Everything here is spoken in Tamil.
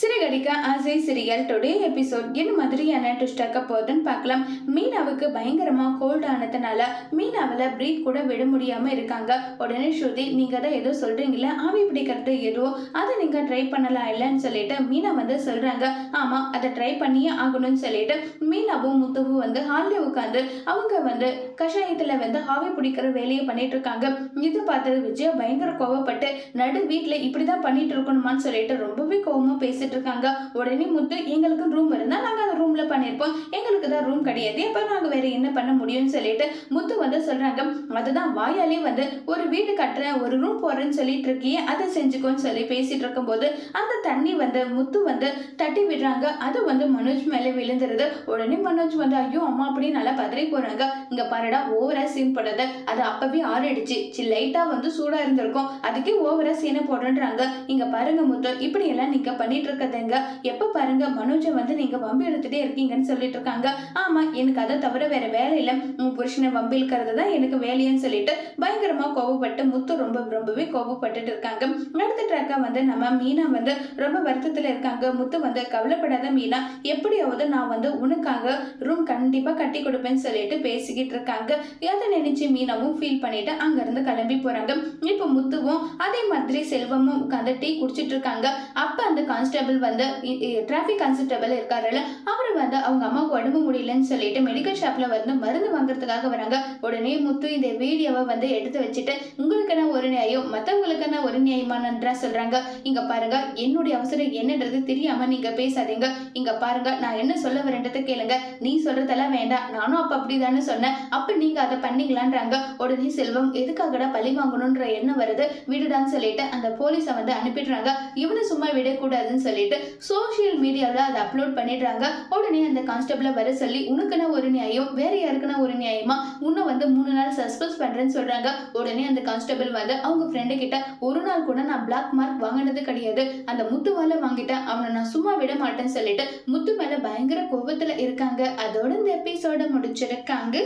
சிறகடிக்க ஆசை சீரியல் டுடே எபிசோட் என்ன மாதிரியான ட்விஸ்டாக்க போகுதுன்னு பார்க்கலாம். மீனாவுக்கு பயங்கரமா கோல்ட் ஆனதுனால மீனாவில பிரீத் கூட விட முடியாம இருக்காங்க. உடனே ஸ்ருதி, நீங்க தான் ஏதோ சொல்றீங்களா, ஆவி பிடிக்கிறது ஏதோ அதை நீங்க ட்ரை பண்ணலாம் இல்லைன்னு சொல்லிட்டு மீனா சொல்றாங்க. ஆமா, அதை ட்ரை பண்ணியே ஆகணும்னு சொல்லிட்டு மீனாவும் முத்துவும் ஹால்ல உட்காந்து அவங்க கஷாயத்துல ஆவி பிடிக்கிற வேலையை பண்ணிட்டு இருக்காங்க. இது பார்த்தது விஜயா பயங்கர கோவப்பட்டு, நடு வீட்டுல இப்படிதான் பண்ணிட்டு இருக்கணுமான்னு சொல்லிட்டு ரொம்பவே கோவமா பேசிட்டு இருக்காங்க. உடனே முத்து, எங்களுக்கு ரூம் இருந்தா நாங்க அந்த ரூம்ல பண்ணிருப்போம், எங்களுக்கு தான் ரூம் கிடையாது, அப்ப நாங்க வேற என்ன பண்ண முடியும்னு சொல்லிட்டு முத்து சொல்றாங்க. அதுதான் வாயாலே ஒரு வீடு கட்டுறேன், ஒரு ரூம் போறேன்னு சொல்லிட்டு இருக்கியே, அதை செஞ்சுக்கோன்னு சொல்லி பேசிட்டு இருக்கும் போது அந்த தண்ணி முத்து தட்டி விடுறாங்க. அது மனோஜ் மேல விழுந்துருது. உடனே மனோஜ் ஐயோ அம்மா அப்படின்னு நல்லா பதறி போறாங்க. இங்க பாருடா, ஓவரா சீன் போடுறது, அது அப்பவே ஆறிடுச்சு, லைட்டா சூடா இருந்திருக்கும், அதுக்கே ஓவரா சீனை போடுறாங்க. இங்க பாருங்க முத்து, இப்படி எல்லாம் நீங்க பண்ணிட்டு இருக்கதங்க, எப்ப பாருங்க மனோஜை நீங்க வம்பி எடுத்துட்டே இருக்கீங்கன்னு சொல்லிட்டு இருக்காங்க. ஆமா, எனக்கு அதை தவிர வேற வேலை இல்ல, உன் புருஷனை வம்பி இருக்கிறது தான் எனக்கு வேலைன்னு சொல்லிட்டு பயங்கரமா கோபப்பட்டு முத்து ரொம்பவே கோபப்பட்டுட்டு இருக்காங்க. அடுத்த ட்ராக்கா நம்ம மீனா ரொம்ப வருத்தத்துல இருக்காங்க. முத்து கவலைப்படாத மீனா, எப்படியாவது நான் உனக்காக ரூம் கண்டிப்பா கட்டி கொடுப்பேன்னு சொல்லிட்டு பேசிக்கிட்டு இருக்காங்க. அதை நினைச்சு மீனாவும் ஃபீல் பண்ணிட்டு அங்க இருந்து கிளம்பி போறாங்க. இப்ப முத்துவும் அதே மாதிரி செல்வமும் உட்காந்து டீ குடிச்சிட்டு இருக்காங்க. அப்ப அந்த கான்ஸ்டபிள் டிராபிக் கான்ஸ்டபிள் இருக்காருல்ல, அவரு அவங்க அம்மாவுக்கு உடம்பு முடியலன்னு சொல்லிட்டு மெடிக்கல் ஷாப்ல மருந்து வாங்குறதுக்காக வராங்க. உடனே முத்து இந்த வீடியோவை எடுத்து வச்சுட்டு, உங்களுக்கு என்ன ஒரு நியாயம், மத்தவங்களுக்கு என்ன ஒரு நியாயமானன்றா சொல்றாங்க. இங்க பாருங்க, என்னுடைய அவசரம் என்னன்றது தெரியாம நீங்க பேசாதீங்க. இங்க பாருங்க, நான் என்ன சொல்ல வரேன்றதை கேளுங்க, நீ சொல்றதெல்லாம் வேண்டாம், நானும் அப்ப அப்படிதானே சொன்னேன், அப்ப நீங்க அதை பண்ணீங்களான்றாங்க. உடனே செல்வம், எதுக்காகடா பழி வாங்கணும்ன்ற எண்ணம் வருது, விடுடான்னு சொல்லிட்டு அந்த போலீஸை அனுப்பிடுறாங்க. இவனை சும்மா விடக்கூடாதுன்னு சொல்லிட்டு சோசியல் மீடியாவில் அதை அப்லோட் பண்ணிடுறாங்க. உடனே அந்த கான்ஸ்டபிளை வர சொல்லி, உனக்குன்னா ஒரு நியாயம், வேற யாருக்குன்னா ஒரு நியாயமா, உன்னை 3 நாள் சஸ்பென்ஸ் பண்றேன்னு சொல்றாங்க. உடனே அந்த கான்ஸ்டபிள் அவங்க ஃப்ரெண்டு கிட்ட, ஒரு நாள் கூட நான் பிளாக் மார்க் வாங்கினது கிடையாது, அந்த முத்துவால வாங்கிட்டேன், அவனை நான் சும்மா விட மாட்டேன்னு சொல்லிட்டு முத்து மேல பயங்கர கோபத்துல இருக்காங்க. அதோட இந்த எபிசோட முடிச்சிருக்காங்க.